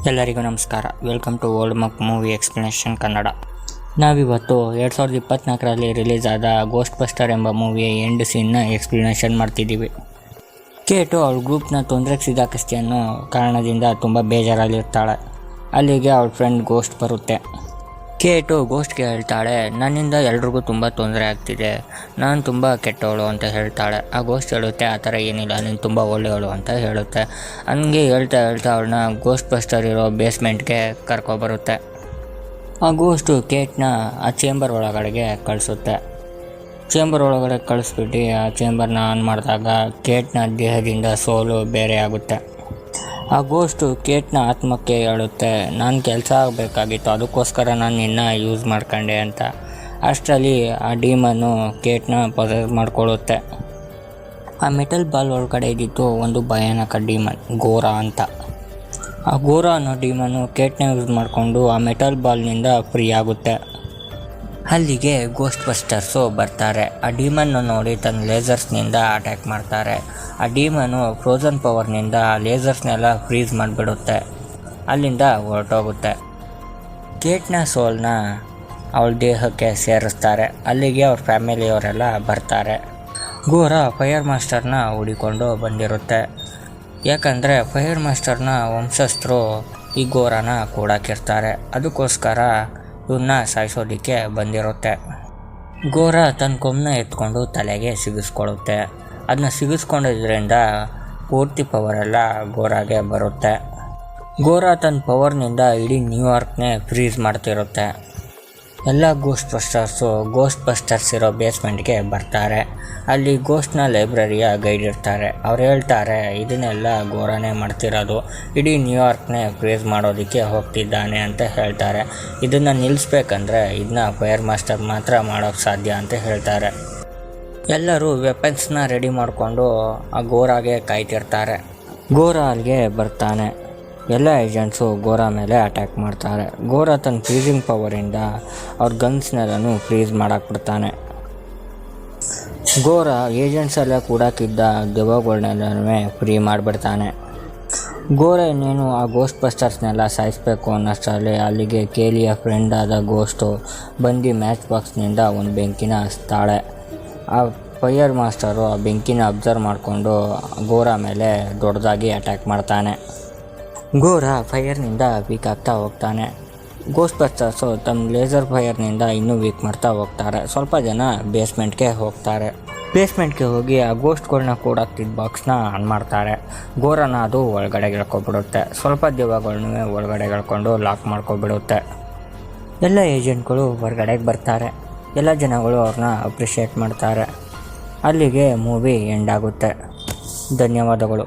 ಎಲ್ಲರಿಗೂ ನಮಸ್ಕಾರ. Welcome to old muck movie explanation Kannada. ನಾವಿವತ್ತು 2024ರಲ್ಲಿ ರಿಲೀಸ್ ಆದ ಗೋಸ್ಟ್ ಬಸ್ಟರ್ ಎಂಬ ಮೂವಿಯ ಎಂಡ್ ಸೀನ್ನ ಎಕ್ಸ್ಪ್ಲನೇಷನ್ ಮಾಡ್ತಿದ್ದೀವಿ. ಕೇಟು ಅವಳ ಗ್ರೂಪ್ನ ತೊಂದರೆಗೆ ಸಿಕ್ಕಾಕಿಸ್ತಿ ಅನ್ನೋ ಕಾರಣದಿಂದ ತುಂಬ ಬೇಜಾರಲ್ಲಿರ್ತಾಳೆ. ಅಲ್ಲಿಗೆ ಅವಳ ಫ್ರೆಂಡ್ ಗೋಸ್ಟ್ ಬರುತ್ತೆ. ಕೇಟು ಗೋಸ್ಟ್ಗೆ ಹೇಳ್ತಾಳೆ, ನನ್ನಿಂದ ಎಲ್ರಿಗೂ ತುಂಬ ತೊಂದರೆ ಆಗ್ತಿದೆ, ನಾನು ತುಂಬ ಕೆಟ್ಟವಳು ಅಂತ ಹೇಳ್ತಾಳೆ. ಆ ಗೋಸ್ಟ್ ಹೇಳುತ್ತೆ, ಆ ಥರ ಏನಿಲ್ಲ, ನೀನು ತುಂಬ ಒಳ್ಳೆಯವಳು ಅಂತ ಹೇಳುತ್ತೆ. ಹಂಗೆ ಹೇಳ್ತಾ ಅವಳನ್ನ ಗೋಸ್ಟ್ ಬಸ್ಟರ್ ಇರೋ ಬೇಸ್ಮೆಂಟ್ಗೆ ಕರ್ಕೊಬರುತ್ತೆ. ಆ ಗೋಸ್ಟು ಕೇಟ್ನ ಆ ಚೇಂಬರ್ ಒಳಗಡೆಗೆ ಕಳಿಸುತ್ತೆ. ಚೇಂಬರ್ ಒಳಗಡೆ ಕಳಿಸ್ಬಿಟ್ಟು ಆ ಚೇಂಬರ್ನ ಆನ್ ಮಾಡಿದಾಗ ಕೇಟ್ನ ದೇಹದಿಂದ ಸೋಲು ಬೇರೆ ಆಗುತ್ತೆ. ಆ ಗೋಸ್ಟು ಕೇಟ್ನ ಆತ್ಮಕ್ಕೆ ಹೇಳುತ್ತೆ, ನಾನು ಕೆಲಸ ಆಗಬೇಕಾಗಿತ್ತು, ಅದಕ್ಕೋಸ್ಕರ ನಾನು ನಿನ್ನ ಯೂಸ್ ಮಾಡ್ಕೊಂಡೆ ಅಂತ. ಅಷ್ಟರಲ್ಲಿ ಆ ಡೀಮನ್ನು ಕೇಟ್ನ ಪೊಸೆಸ್ ಮಾಡ್ಕೊಳ್ಳುತ್ತೆ. ಆ ಮೆಟಲ್ ಬಾಲ್ ಒಳಗಡೆ ಇದ್ದಿತ್ತು ಒಂದು ಭಯಾನಕ ಡೀಮನ್, ಗೋರಾ ಅಂತ. ಆ ಗೋರಾ ಅನ್ನೋ ಡೀಮನ್ನು ಕೇಟ್ನ ಯೂಸ್ ಮಾಡಿಕೊಂಡು ಆ ಮೆಟಲ್ ಬಾಲ್ನಿಂದ ಫ್ರೀ ಆಗುತ್ತೆ. ಅಲ್ಲಿಗೆ ಗೋಸ್ಟ್ ಬಸ್ಟರ್ಸು ಬರ್ತಾರೆ. ಆ ಡೀಮನ್ನು ನೋಡಿ ತನ್ನ ಲೇಸರ್ಸ್ನಿಂದ ಅಟ್ಯಾಕ್ ಮಾಡ್ತಾರೆ. ಆ ಡೀಮನು ಫ್ರೋಝನ್ ಪವರ್ನಿಂದ ಆ ಲೇಸರ್ಸ್ನೆಲ್ಲ ಫ್ರೀಸ್ ಮಾಡಿಬಿಡುತ್ತೆ. ಅಲ್ಲಿಂದ ಹೊರಟೋಗುತ್ತೆ. ಕೇಟ್ನ ಸೋಲ್ನ ಅವಳ ದೇಹಕ್ಕೆ ಸೇರಿಸ್ತಾರೆ. ಅಲ್ಲಿಗೆ ಅವ್ರ ಫ್ಯಾಮಿಲಿಯವರೆಲ್ಲ ಬರ್ತಾರೆ. ಗೋರಾ ಫೈರ್ ಮಾಸ್ಟರ್ನ ಹುಡಿಕೊಂಡು ಬಂದಿರುತ್ತೆ. ಯಾಕಂದರೆ ಫೈರ್ ಮಾಸ್ಟರ್ನ ವಂಶಸ್ಥರು ಈ ಗೋರಾನ ಕೂಡಾಕಿರ್ತಾರೆ. ಅದಕ್ಕೋಸ್ಕರ ಇವನ್ನ ಸಾಯಿಸೋದಕ್ಕೆ ಬಂದಿರುತ್ತೆ. ಗೋರಾ ತನ್ನ ಕೊಂಬನ್ನ ಎತ್ಕೊಂಡು ತಲೆಗೆ ಸಿಗಿಸ್ಕೊಳ್ಳುತ್ತೆ. ಅದನ್ನ ಸಿಗಿಸ್ಕೊಂಡಿದ್ರಿಂದ ಪೂರ್ತಿ ಪವರೆಲ್ಲ ಗೋರಾಗೆ ಬರುತ್ತೆ. ಗೋರಾ ತನ್ನ ಪವರ್ನಿಂದ ಇಡೀ ನ್ಯೂಯಾರ್ಕ್ನೇ ಫ್ರೀಸ್ ಮಾಡ್ತಿರುತ್ತೆ. ಎಲ್ಲ ಗೋಸ್ಟ್ ಬಸ್ಟರ್ಸ್ ಇರೋ ಬೇಸ್ಮೆಂಟ್ಗೆ ಬರ್ತಾರೆ. ಅಲ್ಲಿ ಗೋಸ್ಟ್ನ ಲೈಬ್ರರಿಯ ಗೈಡ್ ಇರ್ತಾರೆ. ಅವ್ರು ಹೇಳ್ತಾರೆ, ಇದನ್ನೆಲ್ಲ ಗೋರಾನೇ ಮಾಡ್ತಿರೋದು, ಇಡೀ ನ್ಯೂಯಾರ್ಕ್ನೇ ಫ್ರೀಸ್ ಮಾಡೋದಕ್ಕೆ ಹೋಗ್ತಿದ್ದಾನೆ ಅಂತ ಹೇಳ್ತಾರೆ. ಇದನ್ನು ನಿಲ್ಲಿಸ್ಬೇಕಂದ್ರೆ ಇದನ್ನ ಫೈರ್ ಮಾಸ್ಟರ್ ಮಾತ್ರ ಮಾಡೋಕ್ಕೆ ಸಾಧ್ಯ ಅಂತ ಹೇಳ್ತಾರೆ. ಎಲ್ಲರೂ ವೆಪನ್ಸ್ನ ರೆಡಿ ಮಾಡಿಕೊಂಡು ಆ ಗೋರಾಗೆ ಕಾಯ್ತಿರ್ತಾರೆ. ಗೋರಾ ಅಲ್ಲಿಗೆ ಬರ್ತಾನೆ. ಎಲ್ಲ ಏಜೆಂಟ್ಸು ಗೋರಾ ಮೇಲೆ ಅಟ್ಯಾಕ್ ಮಾಡ್ತಾರೆ. ಗೋರಾ ತನ್ನ ಫ್ರೀಸಿಂಗ್ ಪವರಿಂದ ಅವ್ರ ಗನ್ಸ್ನೆಲ್ಲೂ ಫ್ರೀಸ್ ಮಾಡಾಕ್ಬಿಡ್ತಾನೆ. ಗೋರಾ ಏಜೆಂಟ್ಸ್ ಎಲ್ಲ ಕೂಡಾಕಿದ್ದ ದೆವ್ವಗಳನ್ನೆಲ್ಲನೂ ಫ್ರೀ ಮಾಡಿಬಿಡ್ತಾನೆ. ಗೋರಾ ಇನ್ನೇನು ಆ ಗೋಸ್ಟ್ ಬಸ್ಟರ್ಸ್ನೆಲ್ಲ ಸಾಯಿಸಬೇಕು ಅನ್ನೋಷ್ಟರಲ್ಲಿ ಅಲ್ಲಿಗೆ ಕೇಲಿಯ ಫ್ರೆಂಡ್ ಆದ ಗೋಸ್ಟು ಬಂದು ಮ್ಯಾಚ್ ಬಾಕ್ಸ್ನಿಂದ ಒಂದು ಬೆಂಕಿನ ಹಚ್ತಾಳೆ. ಆ ಫೈರ್ ಮಾಸ್ಟರು ಆ ಬೆಂಕಿನ ಅಬ್ಸರ್ವ್ ಮಾಡಿಕೊಂಡು ಗೋರಾ ಮೇಲೆ ದೊಡ್ಡದಾಗಿ ಅಟ್ಯಾಕ್ ಮಾಡ್ತಾನೆ. ಗೋರಾ ಫೈರ್ನಿಂದ ವೀಕ್ ಆಗ್ತಾ ಹೋಗ್ತಾನೆ. ಗೋಸ್ಟ್ ಬಸ್ಟರ್ಸು ತಮ್ಮ ಲೇಸರ್ ಫೈರ್ನಿಂದ ಇನ್ನೂ ವೀಕ್ ಮಾಡ್ತಾ ಹೋಗ್ತಾರೆ. ಸ್ವಲ್ಪ ಜನ ಬೇಸ್ಮೆಂಟ್ಗೆ ಹೋಗ್ತಾರೆ. ಬೇಸ್ಮೆಂಟ್ಗೆ ಹೋಗಿ ಆ ಗೋಸ್ಟ್ಗಳನ್ನ ಕೂಡಾಕ್ತಿದ್ದ ಬಾಕ್ಸ್ನ ಆನ್ ಮಾಡ್ತಾರೆ. ಗೋರಾನ ಅದು ಒಳಗಡೆ ಎಳ್ಕೊಬಿಡುತ್ತೆ. ಸ್ವಲ್ಪ ದೆವ್ವಗಳನ್ನೂ ಒಳಗಡೆ ಎಳ್ಕೊಂಡು ಲಾಕ್ ಮಾಡ್ಕೊಬಿಡುತ್ತೆ. ಎಲ್ಲ ಏಜೆಂಟ್ಗಳು ಹೊರಗಡೆಗೆ ಬರ್ತಾರೆ. ಎಲ್ಲ ಜನಗಳು ಅವ್ರನ್ನ ಅಪ್ರಿಷಿಯೇಟ್ ಮಾಡ್ತಾರೆ. ಅಲ್ಲಿಗೆ ಮೂವಿ ಎಂಡ್ ಆಗುತ್ತೆ. ಧನ್ಯವಾದಗಳು.